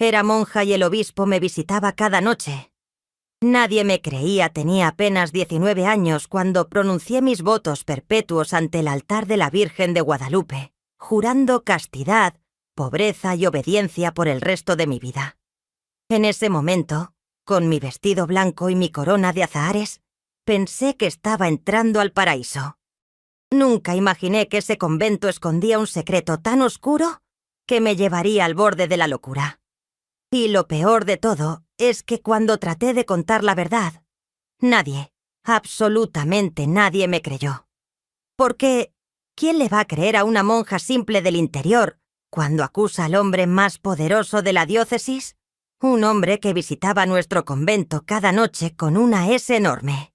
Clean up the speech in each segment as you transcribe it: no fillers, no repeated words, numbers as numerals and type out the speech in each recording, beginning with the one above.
Era monja y el obispo me visitaba cada noche. Nadie me creía, tenía apenas 19 años cuando pronuncié mis votos perpetuos ante el altar de la Virgen de Guadalupe, jurando castidad, pobreza y obediencia por el resto de mi vida. En ese momento, con mi vestido blanco y mi corona de azahares, pensé que estaba entrando al paraíso. Nunca imaginé que ese convento escondía un secreto tan oscuro que me llevaría al borde de la locura. Y lo peor de todo es que cuando traté de contar la verdad, nadie, absolutamente nadie me creyó. Porque, ¿quién le va a creer a una monja simple del interior cuando acusa al hombre más poderoso de la diócesis? Un hombre que visitaba nuestro convento cada noche con una S enorme.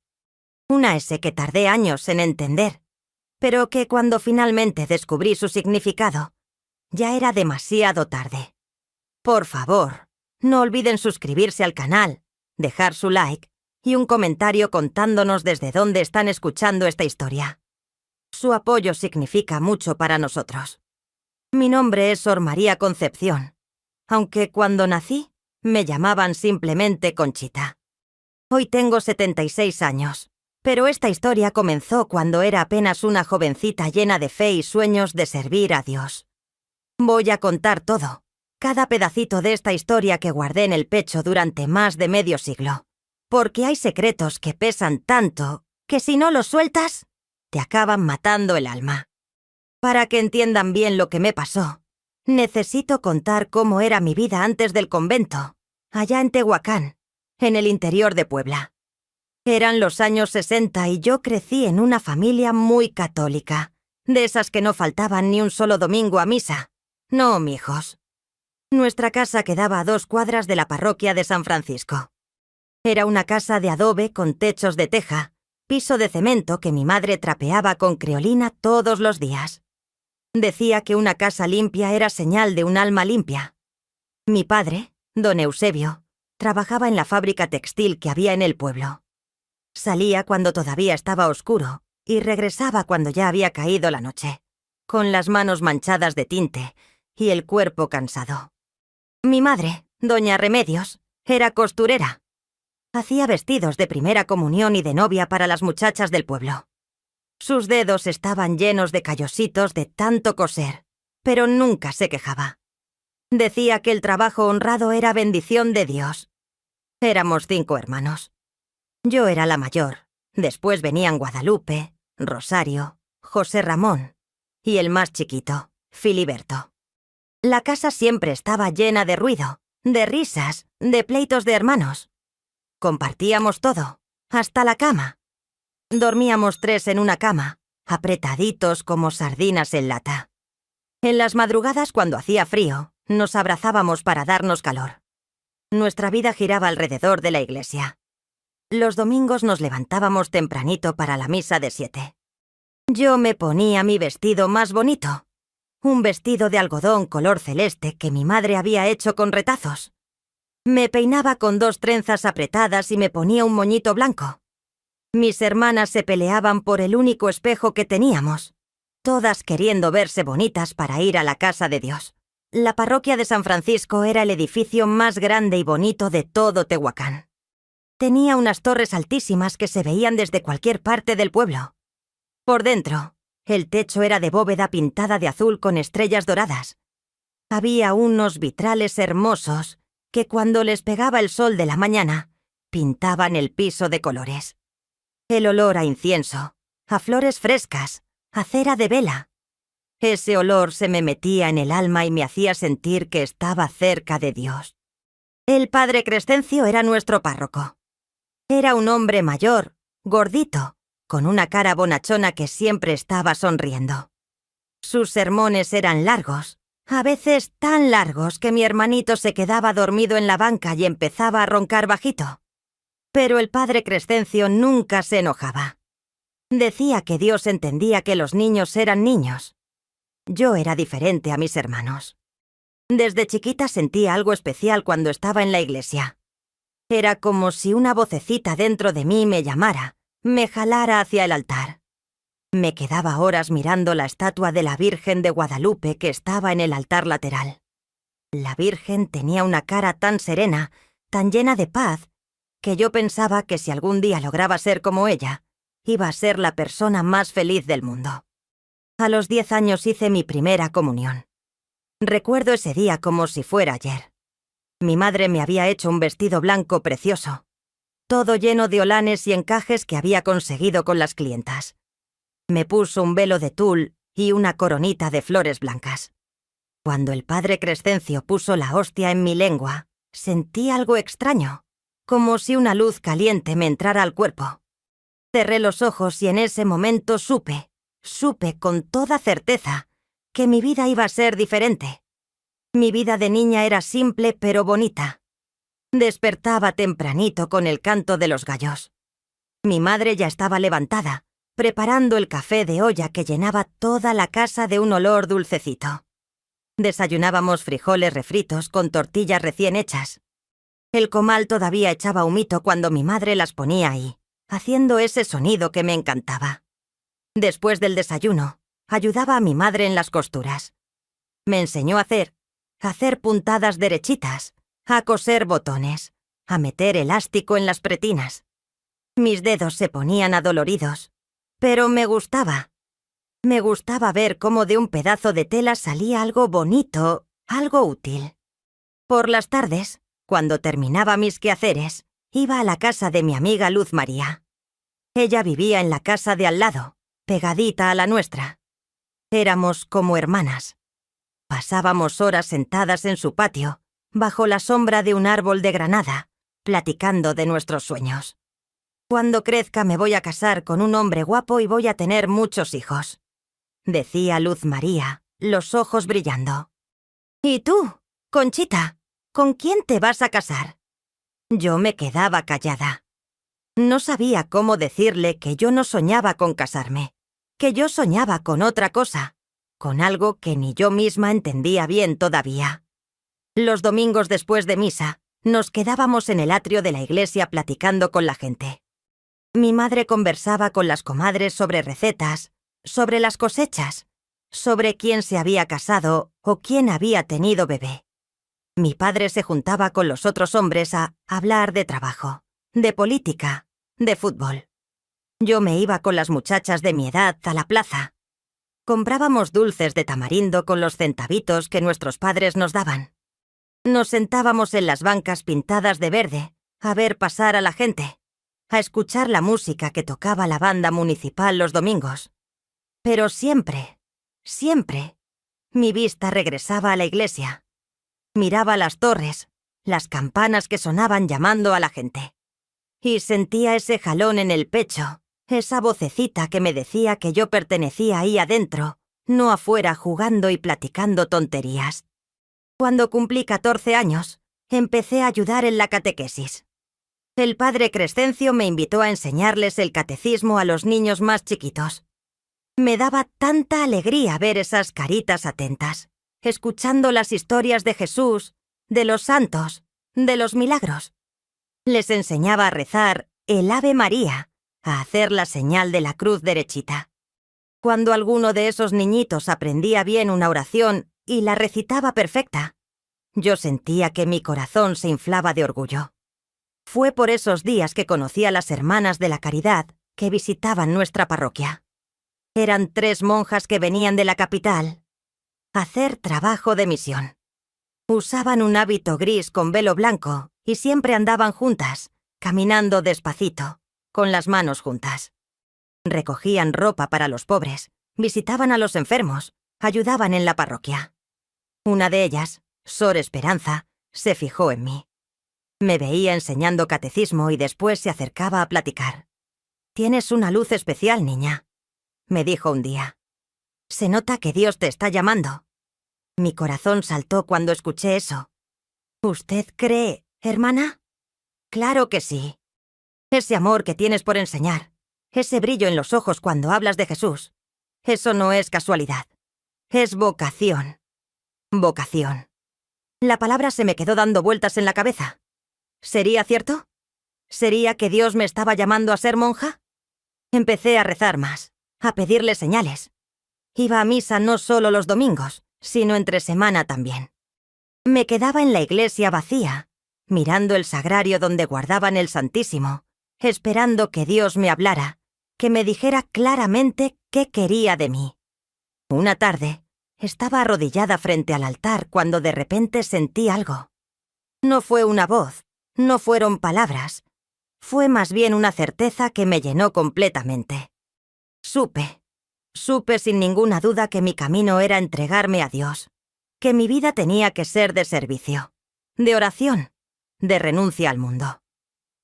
Una S que tardé años en entender, pero que cuando finalmente descubrí su significado, ya era demasiado tarde. Por favor, no olviden suscribirse al canal, dejar su like y un comentario contándonos desde dónde están escuchando esta historia. Su apoyo significa mucho para nosotros. Mi nombre es Sor María Concepción, aunque cuando nací me llamaban simplemente Conchita. Hoy tengo 76 años, pero esta historia comenzó cuando era apenas una jovencita llena de fe y sueños de servir a Dios. Voy a contar todo, cada pedacito de esta historia que guardé en el pecho durante más de medio siglo, porque hay secretos que pesan tanto que si no los sueltas, te acaban matando el alma. Para que entiendan bien lo que me pasó, necesito contar cómo era mi vida antes del convento, allá en Tehuacán, en el interior de Puebla. Eran los años 60 y yo crecí en una familia muy católica, de esas que no faltaban ni un solo domingo a misa. No, mijos. Nuestra casa quedaba a 2 cuadras de la parroquia de San Francisco. Era una casa de adobe con techos de teja, piso de cemento que mi madre trapeaba con creolina todos los días. Decía que una casa limpia era señal de un alma limpia. Mi padre, don Eusebio, trabajaba en la fábrica textil que había en el pueblo. Salía cuando todavía estaba oscuro y regresaba cuando ya había caído la noche, con las manos manchadas de tinte y el cuerpo cansado. Mi madre, doña Remedios, era costurera. Hacía vestidos de primera comunión y de novia para las muchachas del pueblo. Sus dedos estaban llenos de callositos de tanto coser, pero nunca se quejaba. Decía que el trabajo honrado era bendición de Dios. Éramos 5 hermanos. Yo era la mayor, después venían Guadalupe, Rosario, José Ramón y el más chiquito, Filiberto. La casa siempre estaba llena de ruido, de risas, de pleitos de hermanos. Compartíamos todo, hasta la cama. Dormíamos 3 en una cama, apretaditos como sardinas en lata. En las madrugadas, cuando hacía frío, nos abrazábamos para darnos calor. Nuestra vida giraba alrededor de la iglesia. Los domingos nos levantábamos tempranito para la misa de 7. Yo me ponía mi vestido más bonito, un vestido de algodón color celeste que mi madre había hecho con retazos. Me peinaba con 2 trenzas apretadas y me ponía un moñito blanco. Mis hermanas se peleaban por el único espejo que teníamos, todas queriendo verse bonitas para ir a la casa de Dios. La parroquia de San Francisco era el edificio más grande y bonito de todo Tehuacán. Tenía unas torres altísimas que se veían desde cualquier parte del pueblo. Por dentro, el techo era de bóveda pintada de azul con estrellas doradas. Había unos vitrales hermosos que cuando les pegaba el sol de la mañana, pintaban el piso de colores. El olor a incienso, a flores frescas, a cera de vela. Ese olor se me metía en el alma y me hacía sentir que estaba cerca de Dios. El padre Crescencio era nuestro párroco. Era un hombre mayor, gordito, con una cara bonachona que siempre estaba sonriendo. Sus sermones eran largos, a veces tan largos que mi hermanito se quedaba dormido en la banca y empezaba a roncar bajito. Pero el padre Crescencio nunca se enojaba. Decía que Dios entendía que los niños eran niños. Yo era diferente a mis hermanos. Desde chiquita sentía algo especial cuando estaba en la iglesia. Era como si una vocecita dentro de mí me llamara, me jalara hacia el altar. Me quedaba horas mirando la estatua de la Virgen de Guadalupe que estaba en el altar lateral. La Virgen tenía una cara tan serena, tan llena de paz, que yo pensaba que si algún día lograba ser como ella, iba a ser la persona más feliz del mundo. A los 10 años hice mi primera comunión. Recuerdo ese día como si fuera ayer. Mi madre me había hecho un vestido blanco precioso, todo lleno de holanes y encajes que había conseguido con las clientas. Me puso un velo de tul y una coronita de flores blancas. Cuando el padre Crescencio puso la hostia en mi lengua, sentí algo extraño, como si una luz caliente me entrara al cuerpo. Cerré los ojos y en ese momento supe con toda certeza que mi vida iba a ser diferente. Mi vida de niña era simple pero bonita. Despertaba tempranito con el canto de los gallos. Mi madre ya estaba levantada, preparando el café de olla que llenaba toda la casa de un olor dulcecito. Desayunábamos frijoles refritos con tortillas recién hechas. El comal todavía echaba humito cuando mi madre las ponía ahí, haciendo ese sonido que me encantaba. Después del desayuno, ayudaba a mi madre en las costuras. Me enseñó a hacer puntadas derechitas, a coser botones, a meter elástico en las pretinas. Mis dedos se ponían adoloridos, pero me gustaba. Me gustaba ver cómo de un pedazo de tela salía algo bonito, algo útil. Por las tardes, cuando terminaba mis quehaceres, iba a la casa de mi amiga Luz María. Ella vivía en la casa de al lado, pegadita a la nuestra. Éramos como hermanas. Pasábamos horas sentadas en su patio, bajo la sombra de un árbol de granada, platicando de nuestros sueños. Cuando crezca me voy a casar con un hombre guapo y voy a tener muchos hijos, decía Luz María, los ojos brillando. ¿Y tú, Conchita, con quién te vas a casar? Yo me quedaba callada. No sabía cómo decirle que yo no soñaba con casarme, que yo soñaba con otra cosa, con algo que ni yo misma entendía bien todavía. Los domingos después de misa, nos quedábamos en el atrio de la iglesia platicando con la gente. Mi madre conversaba con las comadres sobre recetas, sobre las cosechas, sobre quién se había casado o quién había tenido bebé. Mi padre se juntaba con los otros hombres a hablar de trabajo, de política, de fútbol. Yo me iba con las muchachas de mi edad a la plaza. Comprábamos dulces de tamarindo con los centavitos que nuestros padres nos daban. Nos sentábamos en las bancas pintadas de verde, a ver pasar a la gente, a escuchar la música que tocaba la banda municipal los domingos. Pero siempre, mi vista regresaba a la iglesia. Miraba las torres, las campanas que sonaban llamando a la gente. Y sentía ese jalón en el pecho, esa vocecita que me decía que yo pertenecía ahí adentro, no afuera jugando y platicando tonterías. Cuando cumplí 14 años, empecé a ayudar en la catequesis. El padre Crescencio me invitó a enseñarles el catecismo a los niños más chiquitos. Me daba tanta alegría ver esas caritas atentas, escuchando las historias de Jesús, de los santos, de los milagros. Les enseñaba a rezar el Ave María, a hacer la señal de la cruz derechita. Cuando alguno de esos niñitos aprendía bien una oración y la recitaba perfecta, yo sentía que mi corazón se inflaba de orgullo. Fue por esos días que conocí a las hermanas de la caridad que visitaban nuestra parroquia. Eran 3 monjas que venían de la capital a hacer trabajo de misión. Usaban un hábito gris con velo blanco y siempre andaban juntas, caminando despacito, con las manos juntas. Recogían ropa para los pobres, visitaban a los enfermos, ayudaban en la parroquia. Una de ellas, Sor Esperanza, se fijó en mí. Me veía enseñando catecismo y después se acercaba a platicar. «Tienes una luz especial, niña», me dijo un día. «Se nota que Dios te está llamando». Mi corazón saltó cuando escuché eso. «¿Usted cree, hermana?» «Claro que sí. Ese amor que tienes por enseñar, ese brillo en los ojos cuando hablas de Jesús, eso no es casualidad. Es vocación. Vocación». La palabra se me quedó dando vueltas en la cabeza. ¿Sería cierto? ¿Sería que Dios me estaba llamando a ser monja? Empecé a rezar más, a pedirle señales. Iba a misa no solo los domingos, sino entre semana también. Me quedaba en la iglesia vacía, mirando el sagrario donde guardaban el Santísimo, esperando que Dios me hablara, que me dijera claramente qué quería de mí. Una tarde, estaba arrodillada frente al altar cuando de repente sentí algo. No fue una voz, no fueron palabras, fue más bien una certeza que me llenó completamente. Supe sin ninguna duda que mi camino era entregarme a Dios, que mi vida tenía que ser de servicio, de oración, de renuncia al mundo.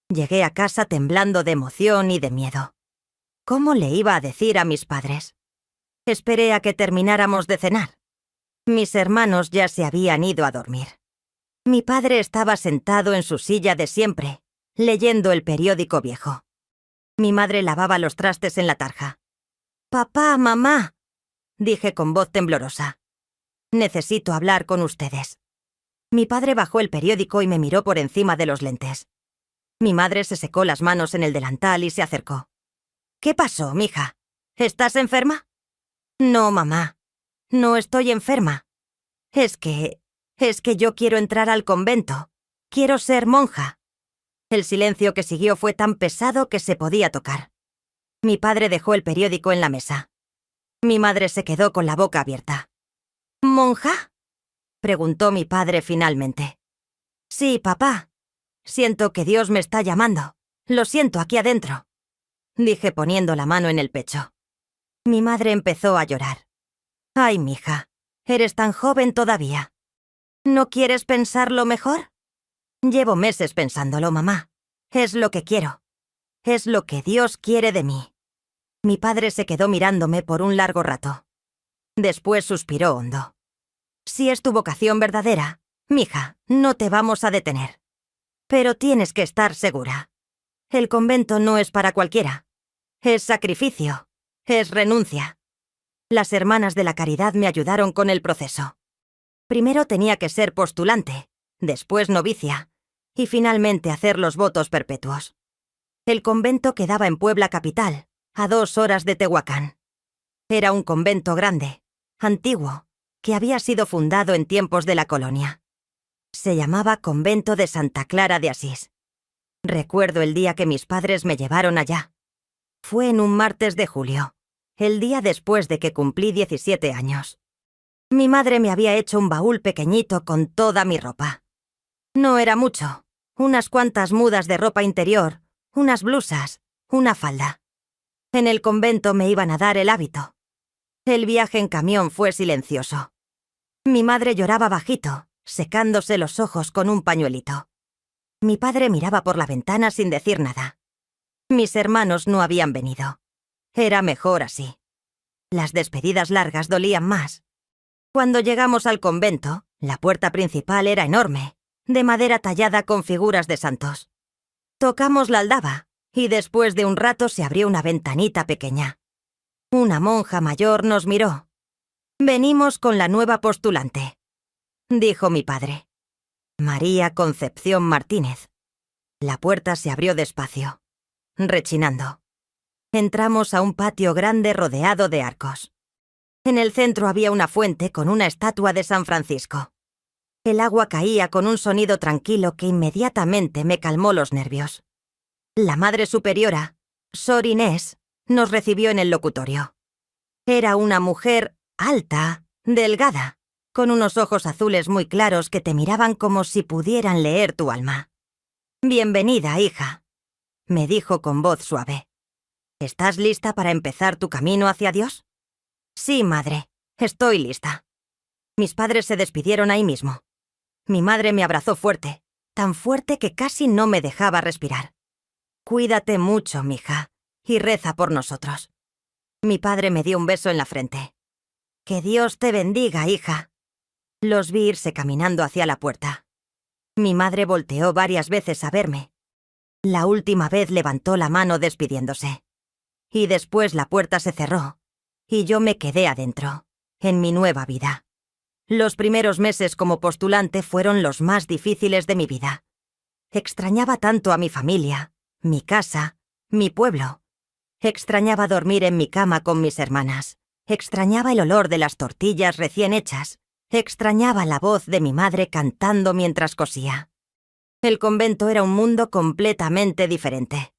Llegué a casa temblando de emoción y de miedo. ¿Cómo le iba a decir a mis padres? Esperé a que termináramos de cenar. Mis hermanos ya se habían ido a dormir. Mi padre estaba sentado en su silla de siempre, leyendo el periódico viejo. Mi madre lavaba los trastes en la tarja. «Papá, mamá», dije con voz temblorosa. «Necesito hablar con ustedes». Mi padre bajó el periódico y me miró por encima de los lentes. Mi madre se secó las manos en el delantal y se acercó. «¿Qué pasó, mija? ¿Estás enferma?» «No, mamá. No estoy enferma. Es que yo quiero entrar al convento. Quiero ser monja». El silencio que siguió fue tan pesado que se podía tocar. Mi padre dejó el periódico en la mesa. Mi madre se quedó con la boca abierta. «¿Monja?», preguntó mi padre finalmente. «Sí, papá. Siento que Dios me está llamando. Lo siento aquí adentro», dije poniendo la mano en el pecho. Mi madre empezó a llorar. «Ay, mija, eres tan joven todavía. ¿No quieres pensarlo mejor?» «Llevo meses pensándolo, mamá. Es lo que quiero. Es lo que Dios quiere de mí». Mi padre se quedó mirándome por un largo rato. Después suspiró hondo. «Si es tu vocación verdadera, mija, no te vamos a detener. Pero tienes que estar segura. El convento no es para cualquiera. Es sacrificio. Es renuncia». Las hermanas de la caridad me ayudaron con el proceso. Primero tenía que ser postulante, después novicia, y finalmente hacer los votos perpetuos. El convento quedaba en Puebla capital, a 2 horas de Tehuacán. Era un convento grande, antiguo, que había sido fundado en tiempos de la colonia. Se llamaba Convento de Santa Clara de Asís. Recuerdo el día que mis padres me llevaron allá. Fue en un martes de julio, el día después de que cumplí 17 años. Mi madre me había hecho un baúl pequeñito con toda mi ropa. No era mucho, unas cuantas mudas de ropa interior, unas blusas, una falda. En el convento me iban a dar el hábito. El viaje en camión fue silencioso. Mi madre lloraba bajito, secándose los ojos con un pañuelito. Mi padre miraba por la ventana sin decir nada. Mis hermanos no habían venido. Era mejor así. Las despedidas largas dolían más. Cuando llegamos al convento, la puerta principal era enorme, de madera tallada con figuras de santos. Tocamos la aldaba, y después de un rato se abrió una ventanita pequeña. Una monja mayor nos miró. «Venimos con la nueva postulante», dijo mi padre. María Concepción Martínez. La puerta se abrió despacio, rechinando. Entramos a un patio grande rodeado de arcos. En el centro había una fuente con una estatua de San Francisco. El agua caía con un sonido tranquilo que inmediatamente me calmó los nervios. La Madre Superiora, Sor Inés, nos recibió en el locutorio. Era una mujer alta, delgada, con unos ojos azules muy claros que te miraban como si pudieran leer tu alma. «Bienvenida, hija», me dijo con voz suave. «¿Estás lista para empezar tu camino hacia Dios?» «Sí, madre, estoy lista». Mis padres se despidieron ahí mismo. Mi madre me abrazó fuerte, tan fuerte que casi no me dejaba respirar. «Cuídate mucho, mija, y reza por nosotros». Mi padre me dio un beso en la frente. «Que Dios te bendiga, hija». Los vi irse caminando hacia la puerta. Mi madre volteó varias veces a verme. La última vez levantó la mano despidiéndose. Y después la puerta se cerró, y yo me quedé adentro, en mi nueva vida. Los primeros meses como postulante fueron los más difíciles de mi vida. Extrañaba tanto a mi familia, mi casa, mi pueblo. Extrañaba dormir en mi cama con mis hermanas. Extrañaba el olor de las tortillas recién hechas, Extrañaba la voz de mi madre cantando mientras cosía. El convento era un mundo completamente diferente.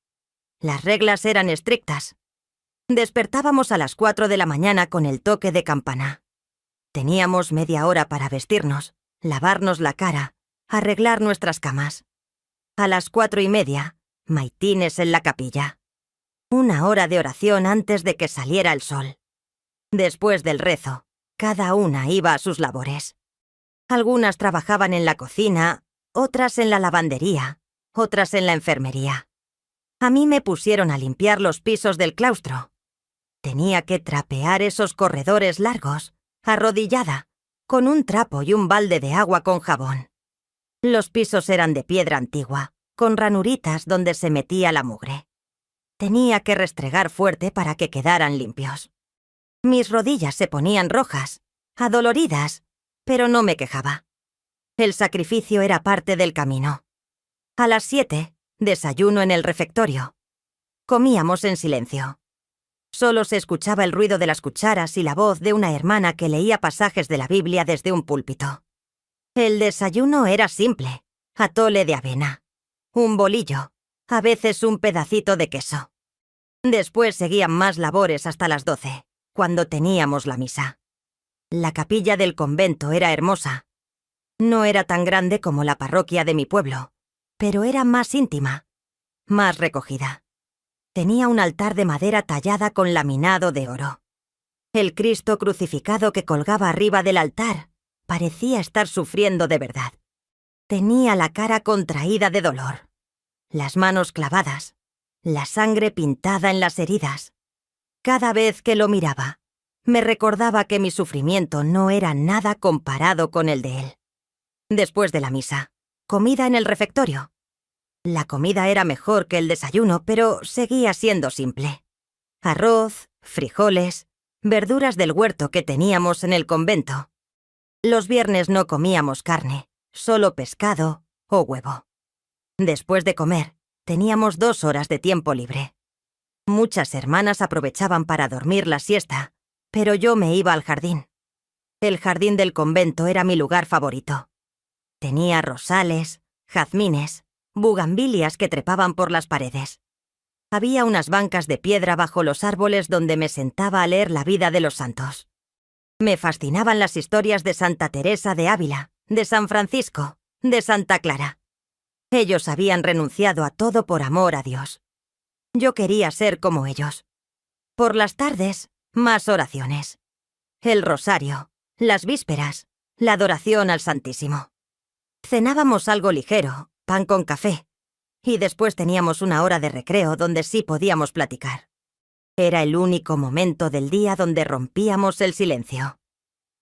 Las reglas eran estrictas. Despertábamos a las 4 de la mañana con el toque de campana. Teníamos media hora para vestirnos, lavarnos la cara, arreglar nuestras camas. A las 4:30, maitines en la capilla. 1 hora de oración antes de que saliera el sol. Después del rezo, cada una iba a sus labores. Algunas trabajaban en la cocina, otras en la lavandería, otras en la enfermería. A mí me pusieron a limpiar los pisos del claustro. Tenía que trapear esos corredores largos, arrodillada, con un trapo y un balde de agua con jabón. Los pisos eran de piedra antigua, con ranuritas donde se metía la mugre. Tenía que restregar fuerte para que quedaran limpios. Mis rodillas se ponían rojas, adoloridas, pero no me quejaba. El sacrificio era parte del camino. A las 7, desayuno en el refectorio. Comíamos en silencio. Solo se escuchaba el ruido de las cucharas y la voz de una hermana que leía pasajes de la Biblia desde un púlpito. El desayuno era simple: atole de avena, un bolillo, a veces un pedacito de queso. Después seguían más labores hasta las 12, cuando teníamos la misa. La capilla del convento era hermosa. No era tan grande como la parroquia de mi pueblo, pero era más íntima, más recogida. Tenía un altar de madera tallada con laminado de oro. El Cristo crucificado que colgaba arriba del altar parecía estar sufriendo de verdad. Tenía la cara contraída de dolor, las manos clavadas, la sangre pintada en las heridas. Cada vez que lo miraba, me recordaba que mi sufrimiento no era nada comparado con el de él. Después de la misa, comida en el refectorio. La comida era mejor que el desayuno, pero seguía siendo simple. Arroz, frijoles, verduras del huerto que teníamos en el convento. Los viernes no comíamos carne, solo pescado o huevo. Después de comer, teníamos 2 horas de tiempo libre. Muchas hermanas aprovechaban para dormir la siesta, pero yo me iba al jardín. El jardín del convento era mi lugar favorito. Tenía rosales, jazmines, bugambilias que trepaban por las paredes. Había unas bancas de piedra bajo los árboles donde me sentaba a leer la vida de los santos. Me fascinaban las historias de Santa Teresa de Ávila, de San Francisco, de Santa Clara. Ellos habían renunciado a todo por amor a Dios. Yo quería ser como ellos. Por las tardes, más oraciones. El rosario, las vísperas, la adoración al Santísimo. Cenábamos algo ligero, pan con café, y después teníamos 1 hora de recreo donde sí podíamos platicar. Era el único momento del día donde rompíamos el silencio.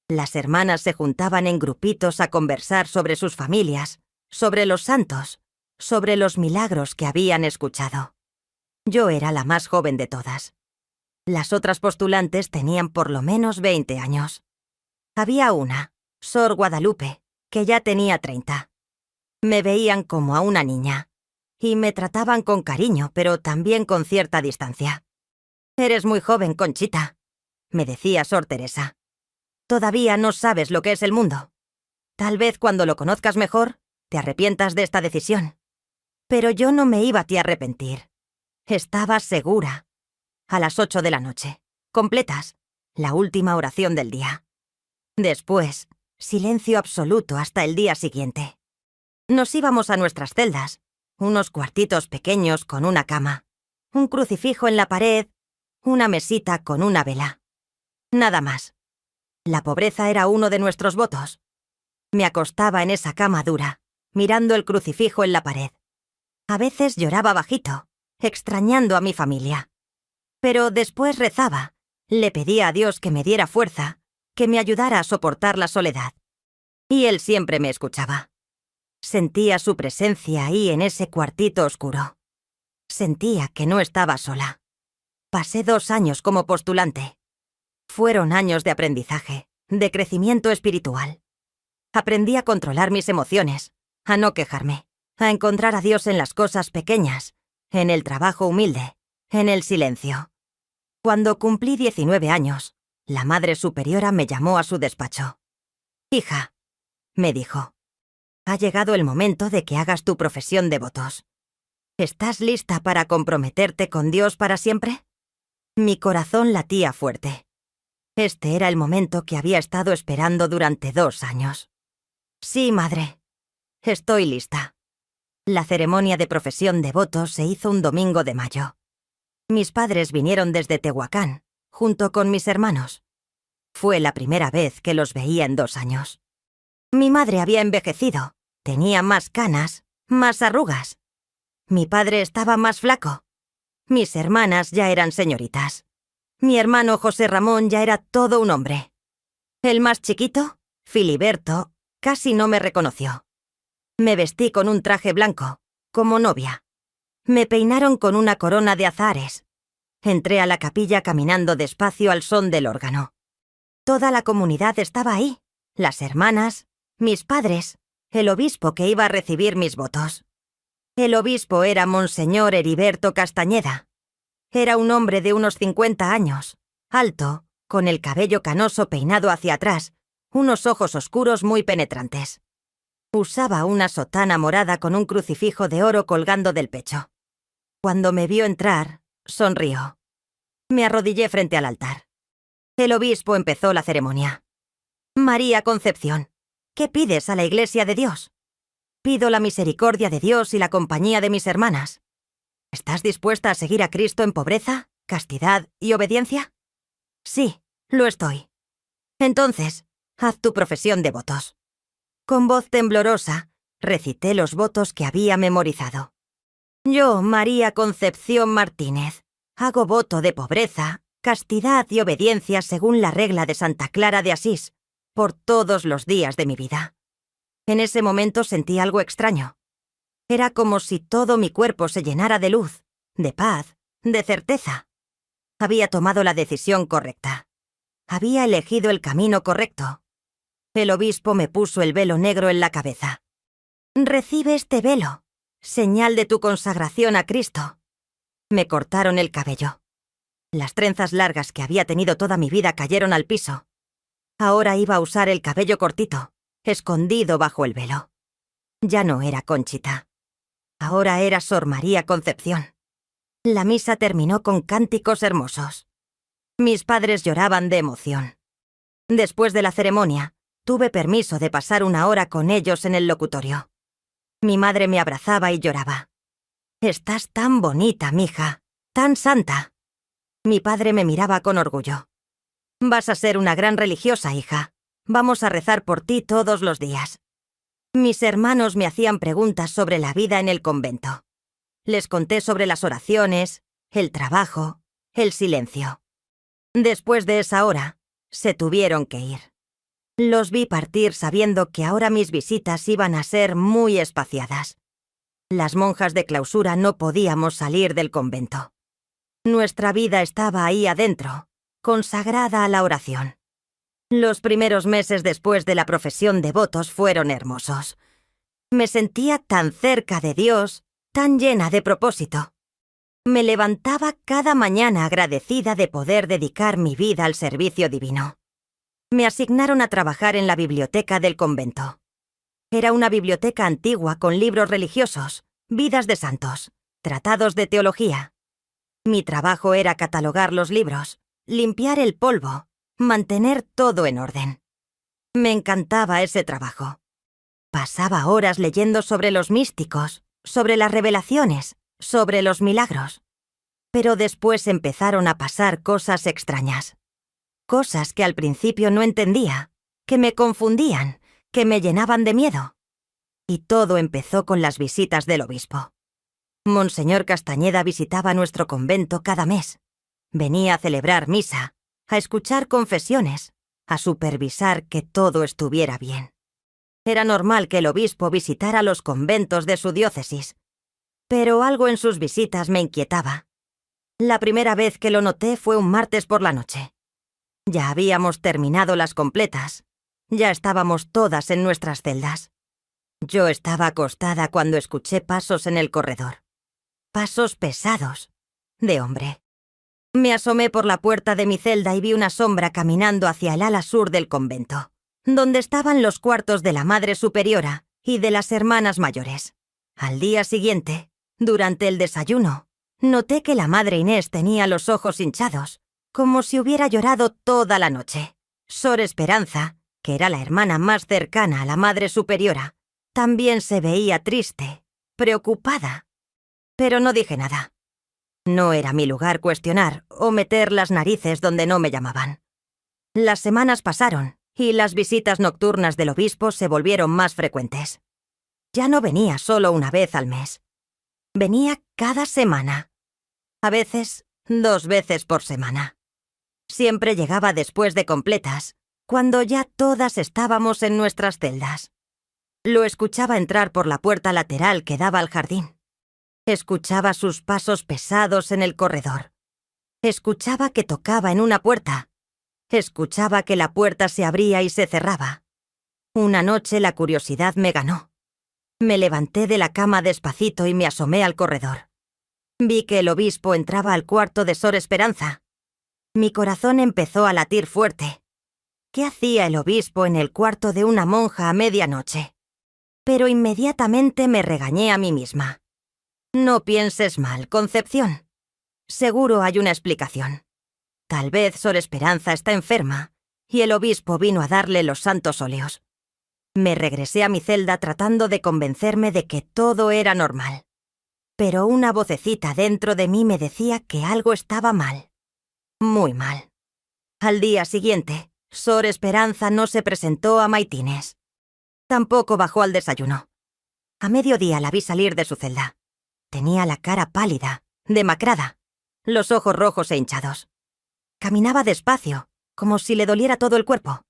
Las hermanas se juntaban en grupitos a conversar sobre sus familias, sobre los santos, sobre los milagros que habían escuchado. Yo era la más joven de todas. Las otras postulantes tenían por lo menos 20 años. Había una, Sor Guadalupe, que ya tenía 30. Me veían como a una niña, y me trataban con cariño, pero también con cierta distancia. «Eres muy joven, Conchita», me decía Sor Teresa. «Todavía no sabes lo que es el mundo. Tal vez cuando lo conozcas mejor, te arrepientas de esta decisión». Pero yo no me iba a arrepentir. Estaba segura. A las 8 de la noche, completas, la última oración del día. Después, silencio absoluto hasta el día siguiente. Nos íbamos a nuestras celdas, unos cuartitos pequeños con una cama, un crucifijo en la pared, una mesita con una vela. Nada más. La pobreza era uno de nuestros votos. Me acostaba en esa cama dura, mirando el crucifijo en la pared. A veces lloraba bajito, extrañando a mi familia. Pero después rezaba, le pedía a Dios que me diera fuerza, que me ayudara a soportar la soledad. Y él siempre me escuchaba. Sentía su presencia ahí en ese cuartito oscuro. Sentía que no estaba sola. Pasé 2 años como postulante. Fueron años de aprendizaje, de crecimiento espiritual. Aprendí a controlar mis emociones, a no quejarme, a encontrar a Dios en las cosas pequeñas, en el trabajo humilde, en el silencio. Cuando cumplí 19 años, la Madre Superiora me llamó a su despacho. Hija, me dijo, ha llegado el momento de que hagas tu profesión de votos. ¿Estás lista para comprometerte con Dios para siempre? Mi corazón latía fuerte. Este era el momento que había estado esperando durante 2 años. Sí, madre. Estoy lista. La ceremonia de profesión de votos se hizo un domingo de mayo. Mis padres vinieron desde Tehuacán, junto con mis hermanos. Fue la primera vez que los veía en 2 años. Mi madre había envejecido. Tenía más canas, más arrugas. Mi padre estaba más flaco. Mis hermanas ya eran señoritas. Mi hermano José Ramón ya era todo un hombre. El más chiquito, Filiberto, casi no me reconoció. Me vestí con un traje blanco, como novia. Me peinaron con una corona de azahares. Entré a la capilla caminando despacio al son del órgano. Toda la comunidad estaba ahí, las hermanas, mis padres, el obispo que iba a recibir mis votos. El obispo era Monseñor Heriberto Castañeda. Era un hombre de unos 50 años, alto, con el cabello canoso peinado hacia atrás, unos ojos oscuros muy penetrantes. Usaba una sotana morada con un crucifijo de oro colgando del pecho. Cuando me vio entrar, sonrió. Me arrodillé frente al altar. El obispo empezó la ceremonia. María Concepción, ¿qué pides a la Iglesia de Dios? Pido la misericordia de Dios y la compañía de mis hermanas. ¿Estás dispuesta a seguir a Cristo en pobreza, castidad y obediencia? Sí, lo estoy. Entonces, haz tu profesión de votos. Con voz temblorosa, recité los votos que había memorizado. Yo, María Concepción Martínez, hago voto de pobreza, castidad y obediencia según la regla de Santa Clara de Asís, por todos los días de mi vida. En ese momento sentí algo extraño. Era como si todo mi cuerpo se llenara de luz, de paz, de certeza. Había tomado la decisión correcta. Había elegido el camino correcto. El obispo me puso el velo negro en la cabeza. Recibe este velo, señal de tu consagración a Cristo. Me cortaron el cabello. Las trenzas largas que había tenido toda mi vida cayeron al piso. Ahora iba a usar el cabello cortito, escondido bajo el velo. Ya no era Conchita. Ahora era Sor María Concepción. La misa terminó con cánticos hermosos. Mis padres lloraban de emoción. Después de la ceremonia, tuve permiso de pasar 1 hora con ellos en el locutorio. Mi madre me abrazaba y lloraba. «Estás tan bonita, mija, tan santa». Mi padre me miraba con orgullo. «Vas a ser una gran religiosa, hija. Vamos a rezar por ti todos los días». Mis hermanos me hacían preguntas sobre la vida en el convento. Les conté sobre las oraciones, el trabajo, el silencio. Después de esa hora, se tuvieron que ir. Los vi partir sabiendo que ahora mis visitas iban a ser muy espaciadas. Las monjas de clausura no podíamos salir del convento. Nuestra vida estaba ahí adentro, consagrada a la oración. Los primeros meses después de la profesión de votos fueron hermosos. Me sentía tan cerca de Dios, tan llena de propósito. Me levantaba cada mañana agradecida de poder dedicar mi vida al servicio divino. Me asignaron a trabajar en la biblioteca del convento. Era una biblioteca antigua con libros religiosos, vidas de santos, tratados de teología. Mi trabajo era catalogar los libros, limpiar el polvo, mantener todo en orden. Me encantaba ese trabajo. Pasaba horas leyendo sobre los místicos, sobre las revelaciones, sobre los milagros. Pero después empezaron a pasar cosas extrañas. Cosas que al principio no entendía, que me confundían, que me llenaban de miedo. Y todo empezó con las visitas del obispo. Monseñor Castañeda visitaba nuestro convento cada mes. Venía a celebrar misa, a escuchar confesiones, a supervisar que todo estuviera bien. Era normal que el obispo visitara los conventos de su diócesis, pero algo en sus visitas me inquietaba. La primera vez que lo noté fue un martes por la noche. Ya habíamos terminado las completas, ya estábamos todas en nuestras celdas. Yo estaba acostada cuando escuché pasos en el corredor. Pasos pesados, de hombre. Me asomé por la puerta de mi celda y vi una sombra caminando hacia el ala sur del convento. donde estaban los cuartos de la Madre Superiora y de las hermanas mayores. Al día siguiente, durante el desayuno, noté que la Madre Inés tenía los ojos hinchados, como si hubiera llorado toda la noche. Sor Esperanza, que era la hermana más cercana a la Madre Superiora, también se veía triste, preocupada. Pero no dije nada. No era mi lugar cuestionar o meter las narices donde no me llamaban. Las semanas pasaron y las visitas nocturnas del obispo se volvieron más frecuentes. Ya no venía solo una vez al mes. Venía cada semana. A veces, 2 veces por semana. Siempre llegaba después de completas, cuando ya todas estábamos en nuestras celdas. Lo escuchaba entrar por la puerta lateral que daba al jardín. Escuchaba sus pasos pesados en el corredor. Escuchaba que tocaba en una puerta. Escuchaba que la puerta se abría y se cerraba. Una noche la curiosidad me ganó. Me levanté de la cama despacito y me asomé al corredor. Vi que el obispo entraba al cuarto de Sor Esperanza. Mi corazón empezó a latir fuerte. ¿Qué hacía el obispo en el cuarto de una monja a medianoche? Pero inmediatamente me regañé a mí misma. No pienses mal, Concepción. Seguro hay una explicación. Tal vez Sor Esperanza está enferma y el obispo vino a darle los santos óleos. Me regresé a mi celda tratando de convencerme de que todo era normal. Pero una vocecita dentro de mí me decía que algo estaba mal. Muy mal. Al día siguiente, Sor Esperanza no se presentó a maitines. Tampoco bajó al desayuno. A mediodía la vi salir de su celda. Tenía la cara pálida, demacrada, los ojos rojos e hinchados. Caminaba despacio, como si le doliera todo el cuerpo.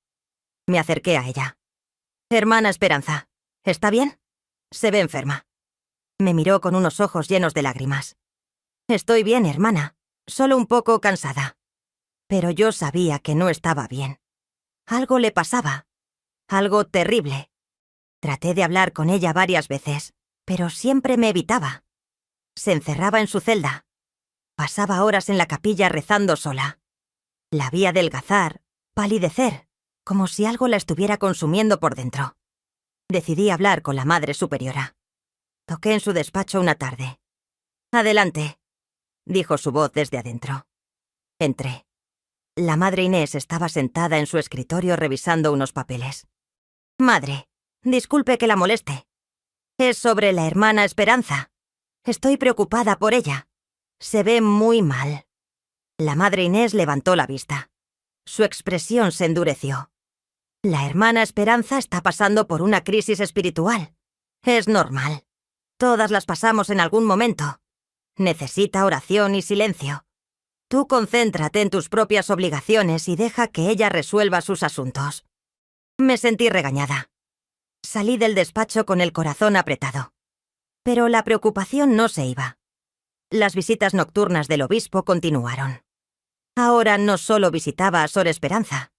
Me acerqué a ella. «Hermana Esperanza, ¿está bien? Se ve enferma». Me miró con unos ojos llenos de lágrimas. «Estoy bien, hermana, solo un poco cansada». Pero yo sabía que no estaba bien. Algo le pasaba, algo terrible. Traté de hablar con ella varias veces, pero siempre me evitaba. Se encerraba en su celda. Pasaba horas en la capilla rezando sola. La vi adelgazar, palidecer, como si algo la estuviera consumiendo por dentro. Decidí hablar con la Madre Superiora. Toqué en su despacho una tarde. «Adelante», dijo su voz desde adentro. Entré. La Madre Inés estaba sentada en su escritorio revisando unos papeles. «Madre, disculpe que la moleste. Es sobre la hermana Esperanza. Estoy preocupada por ella. Se ve muy mal». La Madre Inés levantó la vista. Su expresión se endureció. «La hermana Esperanza está pasando por una crisis espiritual. Es normal. Todas las pasamos en algún momento. Necesita oración y silencio. Tú concéntrate en tus propias obligaciones y deja que ella resuelva sus asuntos». Me sentí regañada. Salí del despacho con el corazón apretado. Pero la preocupación no se iba. Las visitas nocturnas del obispo continuaron. Ahora no solo visitaba a Sor Esperanza.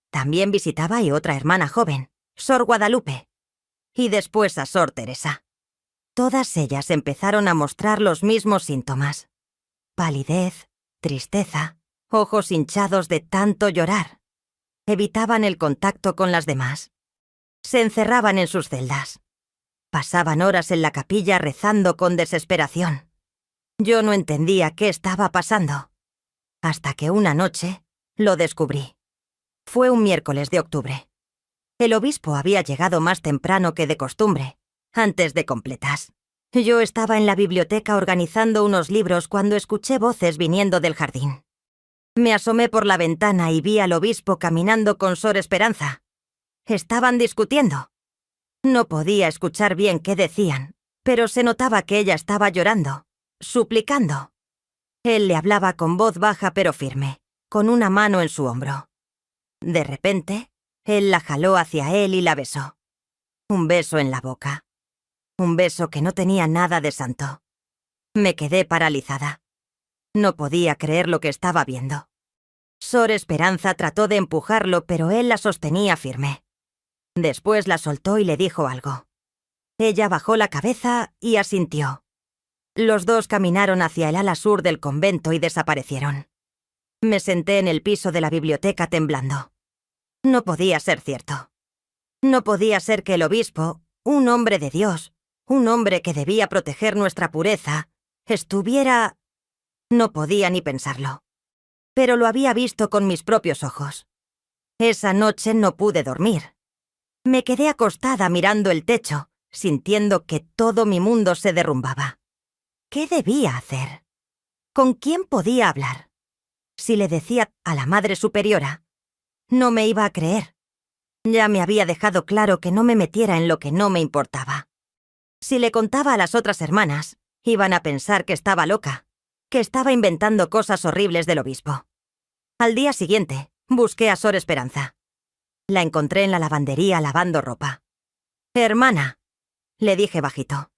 También visitaba a otra hermana joven, Sor Guadalupe. Y después a Sor Teresa. Todas ellas empezaron a mostrar los mismos síntomas. Palidez, tristeza, ojos hinchados de tanto llorar. Evitaban el contacto con las demás. Se encerraban en sus celdas. Pasaban horas en la capilla rezando con desesperación. Yo no entendía qué estaba pasando. Hasta que una noche lo descubrí. Fue un miércoles de octubre. El obispo había llegado más temprano que de costumbre, antes de completas. Yo estaba en la biblioteca organizando unos libros cuando escuché voces viniendo del jardín. Me asomé por la ventana y vi al obispo caminando con Sor Esperanza. Estaban discutiendo. No podía escuchar bien qué decían, pero se notaba que ella estaba llorando, suplicando. Él le hablaba con voz baja pero firme, con una mano en su hombro. De repente, él la jaló hacia él y la besó. Un beso en la boca. Un beso que no tenía nada de santo. Me quedé paralizada. No podía creer lo que estaba viendo. Sor Esperanza trató de empujarlo, pero él la sostenía firme. Después la soltó y le dijo algo. Ella bajó la cabeza y asintió. Los dos caminaron hacia el ala sur del convento y desaparecieron. Me senté en el piso de la biblioteca temblando. No podía ser cierto. No podía ser que el obispo, un hombre de Dios, un hombre que debía proteger nuestra pureza, estuviera... No podía ni pensarlo. Pero lo había visto con mis propios ojos. Esa noche no pude dormir. Me quedé acostada mirando el techo, sintiendo que todo mi mundo se derrumbaba. ¿Qué debía hacer? ¿Con quién podía hablar? Si le decía a la Madre Superiora, no me iba a creer. Ya me había dejado claro que no me metiera en lo que no me importaba. Si le contaba a las otras hermanas, iban a pensar que estaba loca, que estaba inventando cosas horribles del obispo. Al día siguiente, busqué a Sor Esperanza. La encontré en la lavandería lavando ropa. «Hermana», le dije bajito,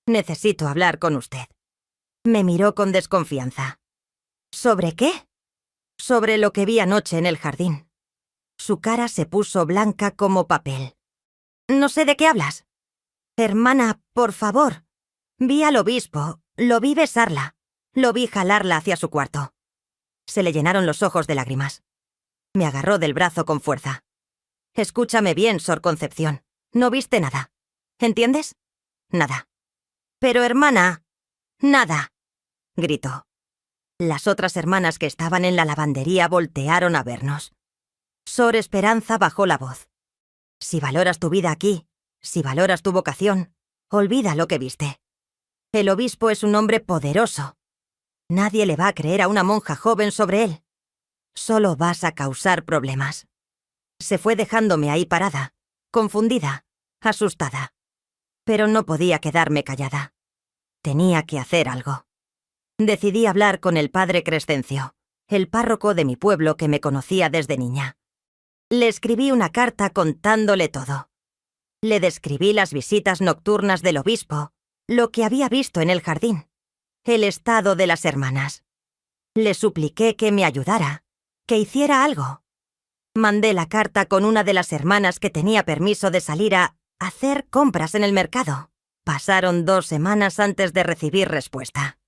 «necesito hablar con usted». Me miró con desconfianza. «¿Sobre qué?» «Sobre lo que vi anoche en el jardín». Su cara se puso blanca como papel. «No sé de qué hablas». «Hermana, por favor». Vi al obispo, lo vi besarla, lo vi jalarla hacia su cuarto. Se le llenaron los ojos de lágrimas. Me agarró del brazo con fuerza. «Escúchame bien, Sor Concepción. No viste nada. ¿Entiendes? Nada». «Pero, hermana...» «Nada», gritó. Las otras hermanas que estaban en la lavandería voltearon a vernos. Sor Esperanza bajó la voz. «Si valoras tu vida aquí, si valoras tu vocación, olvida lo que viste. El obispo es un hombre poderoso. Nadie le va a creer a una monja joven sobre él. Solo vas a causar problemas». Se fue dejándome ahí parada, confundida, asustada. Pero no podía quedarme callada. Tenía que hacer algo. Decidí hablar con el padre Crescencio, el párroco de mi pueblo que me conocía desde niña. Le escribí una carta contándole todo. Le describí las visitas nocturnas del obispo, lo que había visto en el jardín, el estado de las hermanas. Le supliqué que me ayudara, que hiciera algo. Mandé la carta con una de las hermanas que tenía permiso de salir a hacer compras en el mercado. Pasaron 2 semanas antes de recibir respuesta.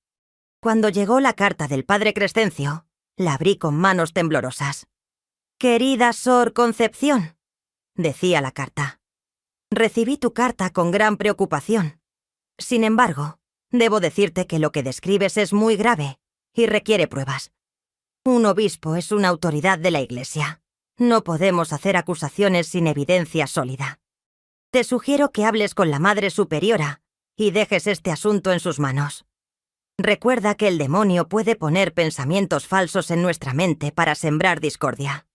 Cuando llegó la carta del padre Crescencio, la abrí con manos temblorosas. «Querida Sor Concepción», decía la carta, «recibí tu carta con gran preocupación. Sin embargo, debo decirte que lo que describes es muy grave y requiere pruebas. Un obispo es una autoridad de la Iglesia. No podemos hacer acusaciones sin evidencia sólida. Te sugiero que hables con la Madre Superiora y dejes este asunto en sus manos. Recuerda que el demonio puede poner pensamientos falsos en nuestra mente para sembrar discordia.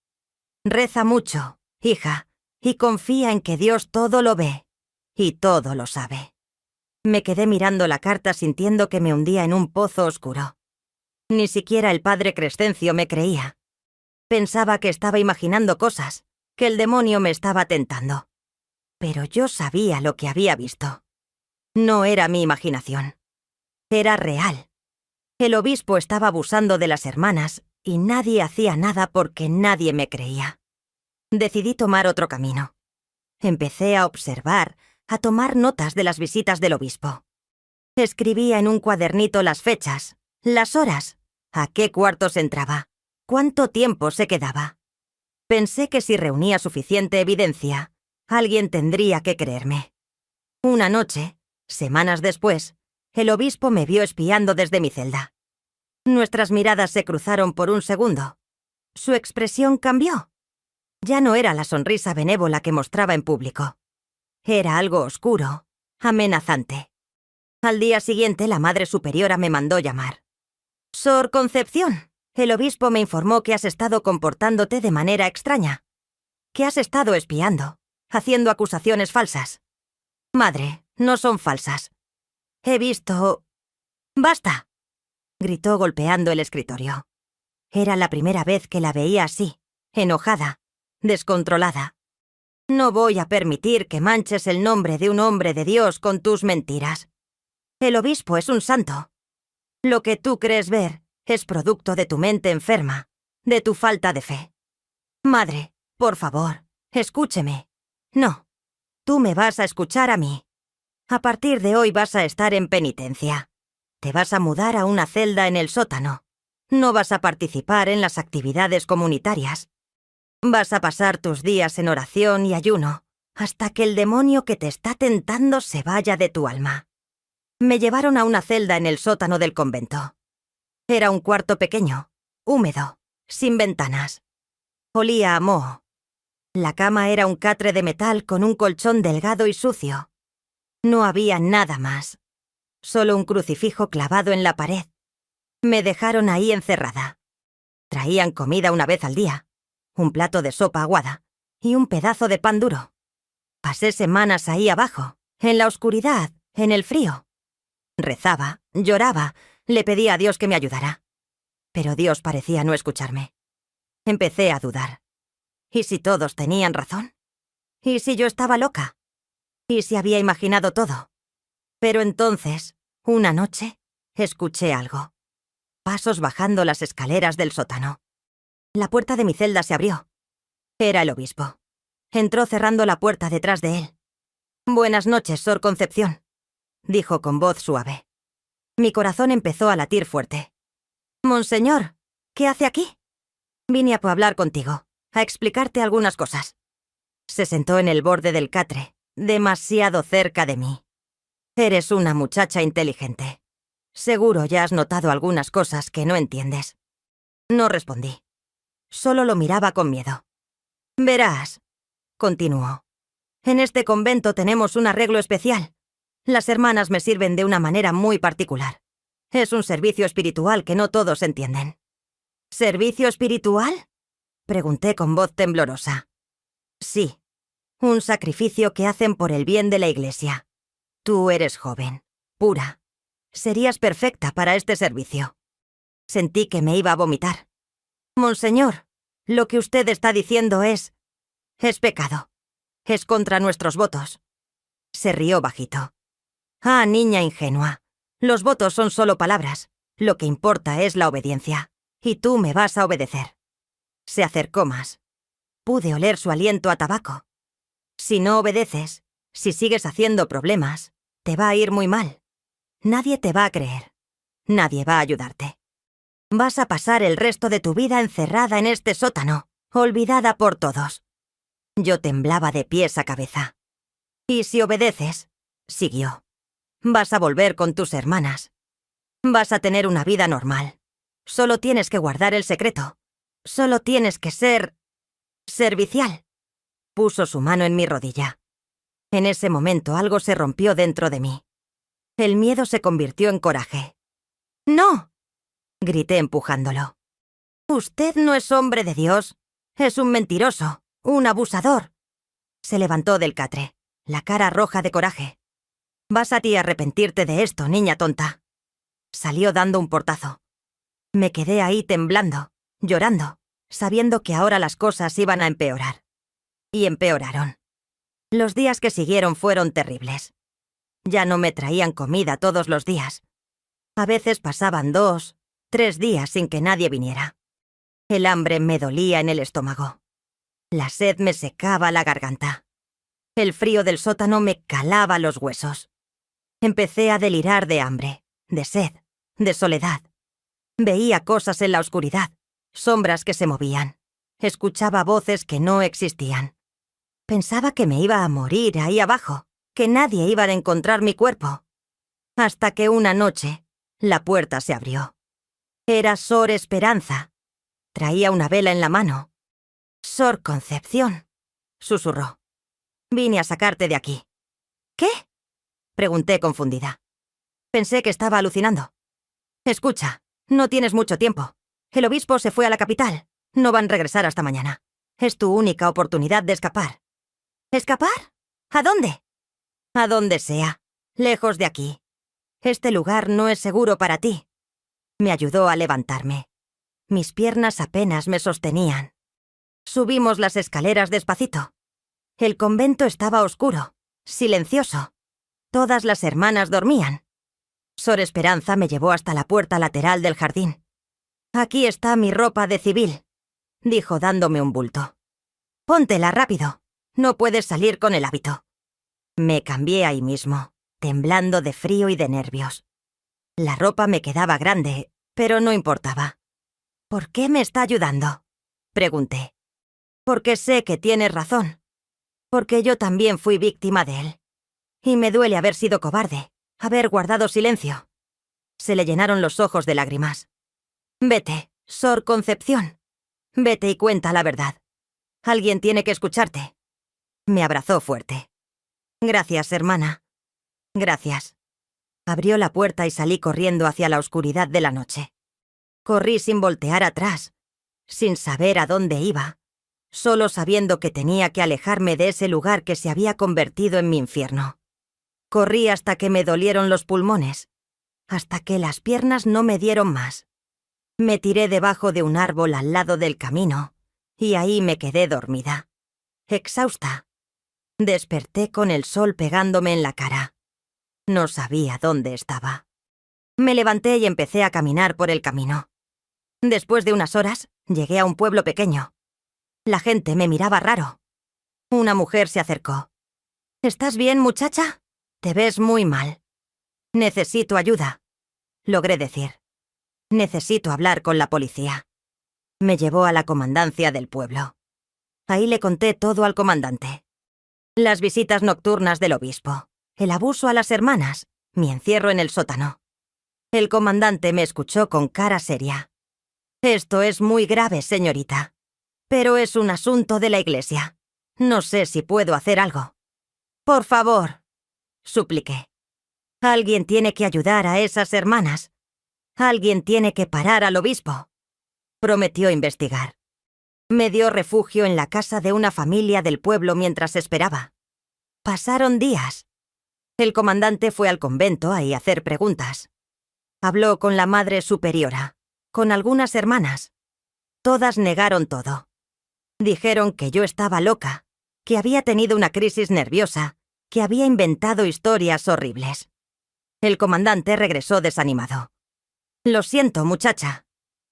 Reza mucho, hija, y confía en que Dios todo lo ve y todo lo sabe». Me quedé mirando la carta sintiendo que me hundía en un pozo oscuro. Ni siquiera el padre Crescencio me creía. Pensaba que estaba imaginando cosas, que el demonio me estaba tentando. Pero yo sabía lo que había visto. No era mi imaginación. Era real. El obispo estaba abusando de las hermanas y nadie hacía nada porque nadie me creía. Decidí tomar otro camino. Empecé a observar, a tomar notas de las visitas del obispo. Escribía en un cuadernito las fechas, las horas, a qué cuartos entraba, cuánto tiempo se quedaba. Pensé que si reunía suficiente evidencia, alguien tendría que creerme. Una noche, semanas después, el obispo me vio espiando desde mi celda. Nuestras miradas se cruzaron por un segundo. Su expresión cambió. Ya no era la sonrisa benévola que mostraba en público. Era algo oscuro, amenazante. Al día siguiente, la Madre Superiora me mandó llamar. «Sor Concepción, el obispo me informó que has estado comportándote de manera extraña, que has estado espiando, haciendo acusaciones falsas». «Madre, no son falsas. He visto...» «¡Basta!», gritó golpeando el escritorio. Era la primera vez que la veía así, enojada, descontrolada. «No voy a permitir que manches el nombre de un hombre de Dios con tus mentiras. El obispo es un santo. Lo que tú crees ver es producto de tu mente enferma, de tu falta de fe. Madre, por favor, escúcheme. No, tú me vas a escuchar a mí. A partir de hoy vas a estar en penitencia. Te vas a mudar a una celda en el sótano. No vas a participar en las actividades comunitarias. Vas a pasar tus días en oración y ayuno, hasta que el demonio que te está tentando se vaya de tu alma. Me llevaron a una celda en el sótano del convento. Era un cuarto pequeño, húmedo, sin ventanas. Olía a moho. La cama era un catre de metal con un colchón delgado y sucio. No había nada más. Solo un crucifijo clavado en la pared. Me dejaron ahí encerrada. Traían comida una vez al día, un plato de sopa aguada y un pedazo de pan duro. Pasé semanas ahí abajo, en la oscuridad, en el frío. Rezaba, lloraba, le pedía a Dios que me ayudara. Pero Dios parecía no escucharme. Empecé a dudar. ¿Y si todos tenían razón? ¿Y si yo estaba loca? ¿Y si había imaginado todo? Pero entonces, una noche, escuché algo. Pasos bajando las escaleras del sótano. La puerta de mi celda se abrió. Era el obispo. Entró cerrando la puerta detrás de él. «Buenas noches, Sor Concepción», dijo con voz suave. Mi corazón empezó a latir fuerte. «Monseñor, ¿qué hace aquí?» «Vine a hablar contigo, a explicarte algunas cosas». Se sentó en el borde del catre, demasiado cerca de mí. «Eres una muchacha inteligente. Seguro ya has notado algunas cosas que no entiendes». No respondí. Solo lo miraba con miedo. «Verás», continuó. «En este convento tenemos un arreglo especial. Las hermanas me sirven de una manera muy particular. Es un servicio espiritual que no todos entienden». «¿Servicio espiritual?», pregunté con voz temblorosa. «Sí, un sacrificio que hacen por el bien de la Iglesia. Tú eres joven, pura. Serías perfecta para este servicio». Sentí que me iba a vomitar. «Monseñor, lo que usted está diciendo es pecado. Es contra nuestros votos». Se rió bajito. «Ah, niña ingenua. Los votos son solo palabras. Lo que importa es la obediencia. Y tú me vas a obedecer». Se acercó más. Pude oler su aliento a tabaco. «Si no obedeces, si sigues haciendo problemas, te va a ir muy mal. Nadie te va a creer. Nadie va a ayudarte. Vas a pasar el resto de tu vida encerrada en este sótano, olvidada por todos». Yo temblaba de pies a cabeza. «Y si obedeces», siguió, «vas a volver con tus hermanas. Vas a tener una vida normal. Solo tienes que guardar el secreto. Solo tienes que ser servicial». Puso su mano en mi rodilla. En ese momento algo se rompió dentro de mí. El miedo se convirtió en coraje. «¡No!», grité empujándolo. «Usted no es hombre de Dios. Es un mentiroso, un abusador». Se levantó del catre, la cara roja de coraje. «Vas a ti a arrepentirte de esto, niña tonta». Salió dando un portazo. Me quedé ahí temblando, llorando, sabiendo que ahora las cosas iban a empeorar. Y empeoraron. Los días que siguieron fueron terribles. Ya no me traían comida todos los días. A veces pasaban 2, 3 días sin que nadie viniera. El hambre me dolía en el estómago. La sed me secaba la garganta. El frío del sótano me calaba los huesos. Empecé a delirar de hambre, de sed, de soledad. Veía cosas en la oscuridad, sombras que se movían. Escuchaba voces que no existían. Pensaba que me iba a morir ahí abajo, que nadie iba a encontrar mi cuerpo. Hasta que una noche, la puerta se abrió. Era Sor Esperanza. Traía una vela en la mano. «Sor Concepción», susurró. «Vine a sacarte de aquí». «¿Qué?», pregunté confundida. Pensé que estaba alucinando. «Escucha, no tienes mucho tiempo. El obispo se fue a la capital. No van a regresar hasta mañana. Es tu única oportunidad de escapar». «¿Escapar? ¿A dónde?» «A donde sea. Lejos de aquí. Este lugar no es seguro para ti». Me ayudó a levantarme. Mis piernas apenas me sostenían. Subimos las escaleras despacito. El convento estaba oscuro, silencioso. Todas las hermanas dormían. Sor Esperanza me llevó hasta la puerta lateral del jardín. «Aquí está mi ropa de civil», dijo dándome un bulto. «Póntela rápido. No puedes salir con el hábito». Me cambié ahí mismo, temblando de frío y de nervios. La ropa me quedaba grande, pero no importaba. «¿Por qué me está ayudando?», pregunté. «Porque sé que tienes razón». porque yo también fui víctima de él. Y me duele haber sido cobarde, haber guardado silencio. Se le llenaron los ojos de lágrimas. Vete, Sor Concepción. Vete y cuenta la verdad. Alguien tiene que escucharte. Me abrazó fuerte. Gracias, hermana. Gracias. Abrió la puerta y salí corriendo hacia la oscuridad de la noche. Corrí sin voltear atrás, sin saber a dónde iba, solo sabiendo que tenía que alejarme de ese lugar que se había convertido en mi infierno. Corrí hasta que me dolieron los pulmones, hasta que las piernas no me dieron más. Me tiré debajo de un árbol al lado del camino, y ahí me quedé dormida, exhausta. Desperté con el sol pegándome en la cara. No sabía dónde estaba. Me levanté y empecé a caminar por el camino. Después de unas horas, llegué a un pueblo pequeño. La gente me miraba raro. Una mujer se acercó. ¿Estás bien, muchacha? Te ves muy mal. Necesito ayuda, logré decir. Necesito hablar con la policía. Me llevó a la comandancia del pueblo. Ahí le conté todo al comandante. Las visitas nocturnas del obispo, el abuso a las hermanas, mi encierro en el sótano. El comandante me escuchó con cara seria. Esto es muy grave, señorita. Pero es un asunto de la iglesia. No sé si puedo hacer algo. Por favor, supliqué. Alguien tiene que ayudar a esas hermanas. Alguien tiene que parar al obispo. Prometió investigar. Me dio refugio en la casa de una familia del pueblo mientras esperaba. Pasaron días. El comandante fue al convento a hacer preguntas. Habló con la madre superiora, con algunas hermanas. Todas negaron todo. Dijeron que yo estaba loca, que había tenido una crisis nerviosa, que había inventado historias horribles. El comandante regresó desanimado. Lo siento, muchacha.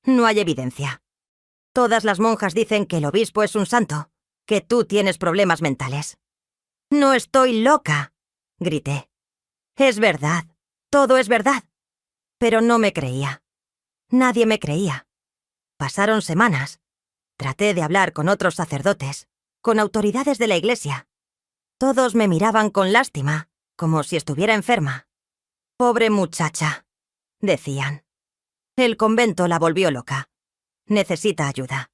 No hay evidencia. Todas las monjas dicen que el obispo es un santo, que tú tienes problemas mentales. No estoy loca, grité. Es verdad, todo es verdad. Pero no me creía. Nadie me creía. Pasaron semanas. Traté de hablar con otros sacerdotes, con autoridades de la iglesia. Todos me miraban con lástima, como si estuviera enferma. Pobre muchacha, decían. El convento la volvió loca. Necesita ayuda.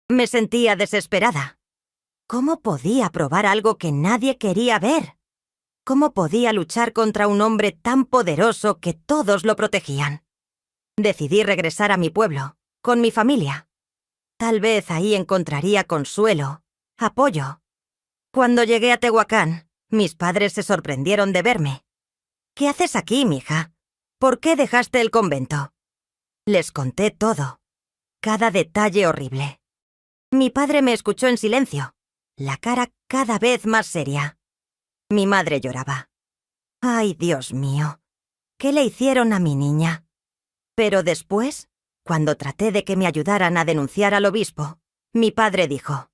Me sentía desesperada. ¿Cómo podía probar algo que nadie quería ver? ¿Cómo podía luchar contra un hombre tan poderoso que todos lo protegían? Decidí regresar a mi pueblo, con mi familia. Tal vez ahí encontraría consuelo, apoyo. Cuando llegué a Tehuacán, mis padres se sorprendieron de verme. ¿Qué haces aquí, mija? ¿Por qué dejaste el convento? Les conté todo, cada detalle horrible. Mi padre me escuchó en silencio, la cara cada vez más seria. Mi madre lloraba. ¡Ay, Dios mío! ¿Qué le hicieron a mi niña? Pero después, cuando traté de que me ayudaran a denunciar al obispo, mi padre dijo: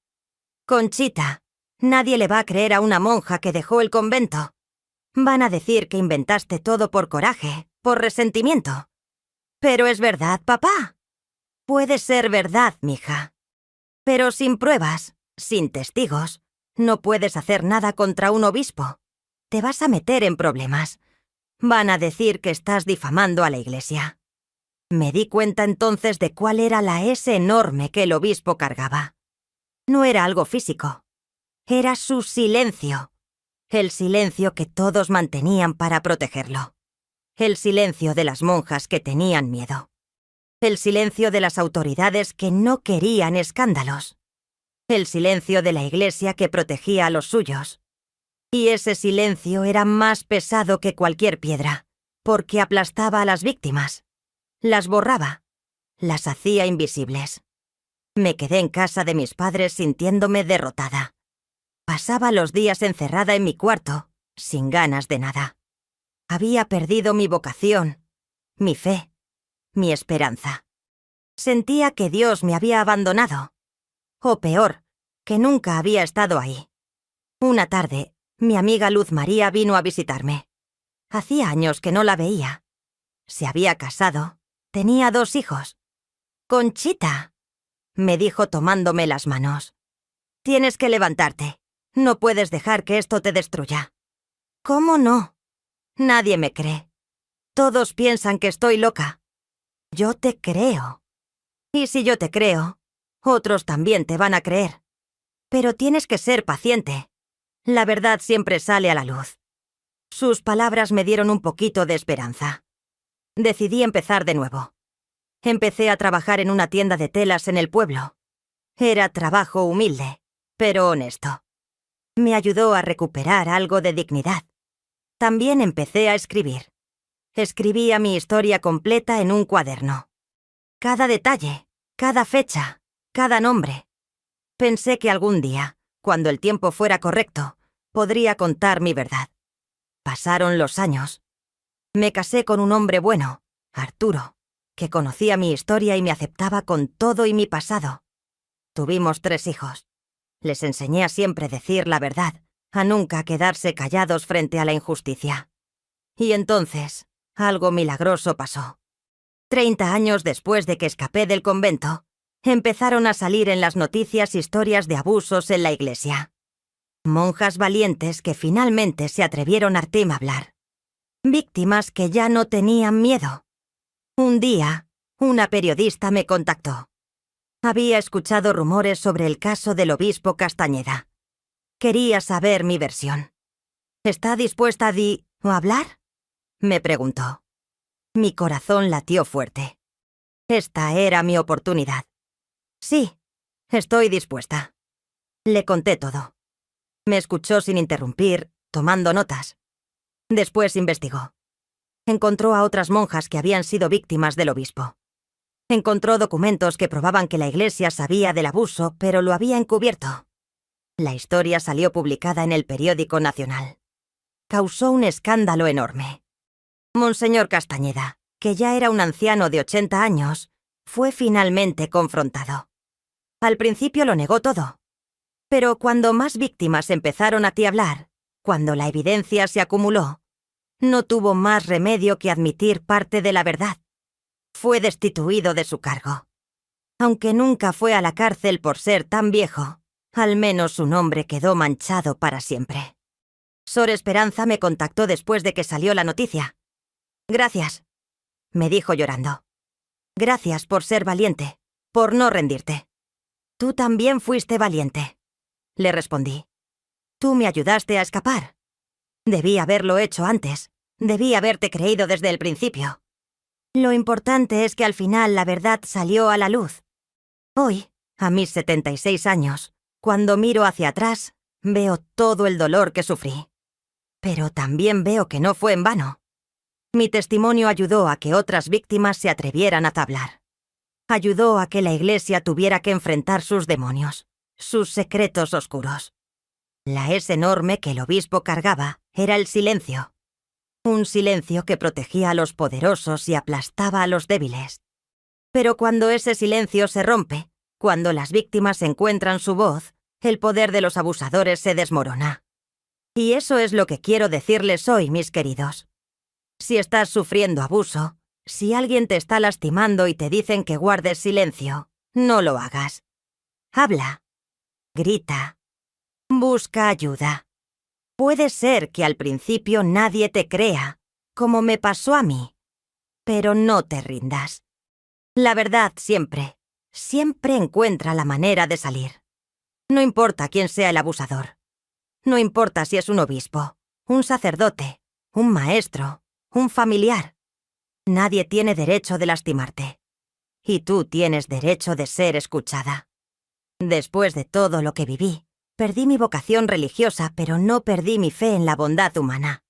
Conchita, nadie le va a creer a una monja que dejó el convento. Van a decir que inventaste todo por coraje, por resentimiento. Pero es verdad, papá. Puede ser verdad, mija. Pero sin pruebas, sin testigos, no puedes hacer nada contra un obispo. Te vas a meter en problemas. Van a decir que estás difamando a la iglesia. Me di cuenta entonces de cuál era la S enorme que el obispo cargaba. No era algo físico. Era su silencio. El silencio que todos mantenían para protegerlo. El silencio de las monjas que tenían miedo. El silencio de las autoridades que no querían escándalos. El silencio de la iglesia que protegía a los suyos. Y ese silencio era más pesado que cualquier piedra, porque aplastaba a las víctimas. Las borraba. Las hacía invisibles. Me quedé en casa de mis padres sintiéndome derrotada. Pasaba los días encerrada en mi cuarto, sin ganas de nada. Había perdido mi vocación, mi fe, mi esperanza. Sentía que Dios me había abandonado. O peor, que nunca había estado ahí. Una tarde, mi amiga Luz María vino a visitarme. Hacía años que no la veía. Se había casado, tenía 2 hijos. «Conchita», me dijo tomándome las manos. «Tienes que levantarte. No puedes dejar que esto te destruya. ¿Cómo no? Nadie me cree. Todos piensan que estoy loca. Yo te creo. Y si yo te creo, otros también te van a creer. Pero tienes que ser paciente. La verdad siempre sale a la luz. Sus palabras me dieron un poquito de esperanza. Decidí empezar de nuevo. Empecé a trabajar en una tienda de telas en el pueblo. Era trabajo humilde, pero honesto. Me ayudó a recuperar algo de dignidad. También empecé a escribir. Escribía mi historia completa en un cuaderno. Cada detalle, cada fecha, cada nombre. Pensé que algún día, cuando el tiempo fuera correcto, podría contar mi verdad. Pasaron los años. Me casé con un hombre bueno, Arturo, que conocía mi historia y me aceptaba con todo y mi pasado. Tuvimos 3 hijos. Les enseñé a siempre decir la verdad, a nunca quedarse callados frente a la injusticia. Y entonces, algo milagroso pasó. 30 años después de que escapé del convento, empezaron a salir en las noticias historias de abusos en la iglesia. Monjas valientes que finalmente se atrevieron a hablar. Víctimas que ya no tenían miedo. Un día, una periodista me contactó. Había escuchado rumores sobre el caso del obispo Castañeda. Quería saber mi versión. ¿Está dispuesta a hablar?, me preguntó. Mi corazón latió fuerte. Esta era mi oportunidad. Sí, estoy dispuesta. Le conté todo. Me escuchó sin interrumpir, tomando notas. Después investigó. Encontró a otras monjas que habían sido víctimas del obispo. Encontró documentos que probaban que la iglesia sabía del abuso, pero lo había encubierto. La historia salió publicada en el periódico nacional. Causó un escándalo enorme. Monseñor Castañeda, que ya era un anciano de 80 años, fue finalmente confrontado. Al principio lo negó todo. Pero cuando más víctimas empezaron a hablar, cuando la evidencia se acumuló, no tuvo más remedio que admitir parte de la verdad. Fue destituido de su cargo. Aunque nunca fue a la cárcel por ser tan viejo, al menos su nombre quedó manchado para siempre. Sor Esperanza me contactó después de que salió la noticia. Gracias, me dijo llorando. Gracias por ser valiente, por no rendirte. Tú también fuiste valiente, le respondí. Tú me ayudaste a escapar. Debí haberlo hecho antes. Debí haberte creído desde el principio. Lo importante es que al final la verdad salió a la luz. Hoy, a mis 76 años, cuando miro hacia atrás, veo todo el dolor que sufrí. Pero también veo que no fue en vano. Mi testimonio ayudó a que otras víctimas se atrevieran a hablar. Ayudó a que la iglesia tuviera que enfrentar sus demonios, sus secretos oscuros. La enorme que el obispo cargaba era el silencio. Un silencio que protegía a los poderosos y aplastaba a los débiles. Pero cuando ese silencio se rompe, cuando las víctimas encuentran su voz, el poder de los abusadores se desmorona. Y eso es lo que quiero decirles hoy, mis queridos. Si estás sufriendo abuso, si alguien te está lastimando y te dicen que guardes silencio, no lo hagas. Habla. Grita. Busca ayuda. Puede ser que al principio nadie te crea, como me pasó a mí. Pero no te rindas. La verdad siempre encuentra la manera de salir. No importa quién sea el abusador. No importa si es un obispo, un sacerdote, un maestro, un familiar. Nadie tiene derecho de lastimarte. Y tú tienes derecho de ser escuchada. Después de todo lo que viví, perdí mi vocación religiosa, pero no perdí mi fe en la bondad humana.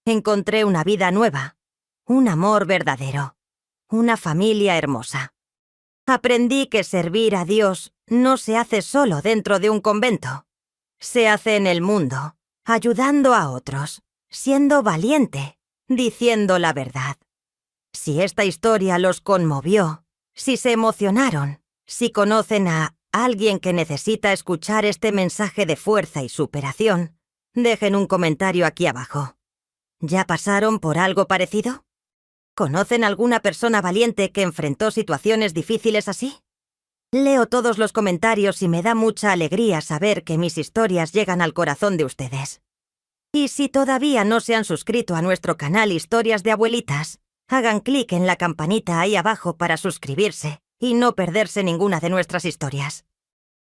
Encontré una vida nueva, un amor verdadero, una familia hermosa. Aprendí que servir a Dios no se hace solo dentro de un convento. Se hace en el mundo, ayudando a otros, siendo valiente, diciendo la verdad. Si esta historia los conmovió, si se emocionaron, si conocen a alguien que necesita escuchar este mensaje de fuerza y superación, dejen un comentario aquí abajo. ¿Ya pasaron por algo parecido? ¿Conocen alguna persona valiente que enfrentó situaciones difíciles así? Leo todos los comentarios y me da mucha alegría saber que mis historias llegan al corazón de ustedes. Y si todavía no se han suscrito a nuestro canal Historias de Abuelitas, hagan clic en la campanita ahí abajo para suscribirse y no perderse ninguna de nuestras historias.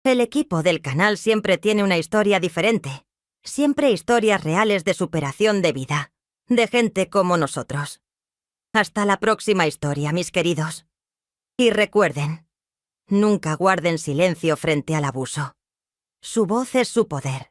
El equipo del canal siempre tiene una historia diferente. Siempre historias reales de superación de vida, de gente como nosotros. Hasta la próxima historia, mis queridos. Y recuerden, nunca guarden silencio frente al abuso. Su voz es su poder.